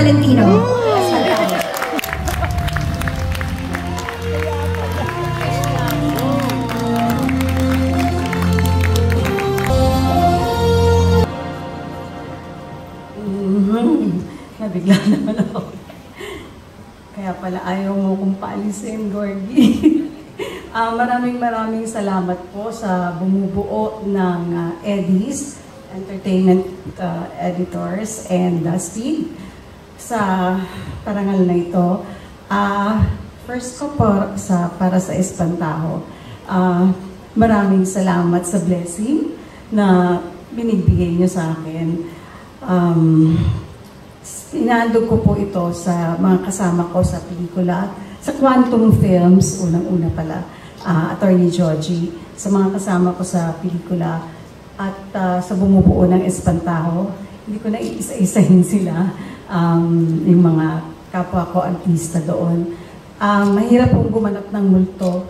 Valentino. Nabigla naman ako. Kaya pala ayaw mo kong paalisin, Gorgie. Maraming salamat po sa bumubuo ng Eddie's Entertainment Editors and Steve sa parangal na ito. First ko po para sa Espantaho, maraming salamat sa blessing na binigbigay niyo sa akin. Inaandog ko po ito sa mga kasama ko sa pelikula, sa Quantum Films, unang-una pala, Attorney Georgie, sa mga kasama ko sa pelikula, at sa bumubuo ng Espantaho. Hindi ko na iisa-isahin sila, yung mga kapwa ko artista doon. Mahirap pong gumanap ng multo.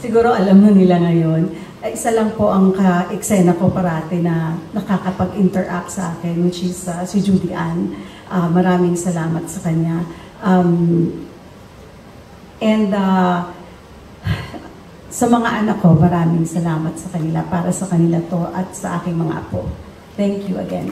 Siguro alam na nila ngayon. Isa lang po ang ka-eksena ko parati na nakakapag-interact sa akin, which is si Judy Ann. Maraming salamat sa kanya. Sa mga anak ko, maraming salamat sa kanila, para sa kanila to at sa aking mga apo. Thank you again.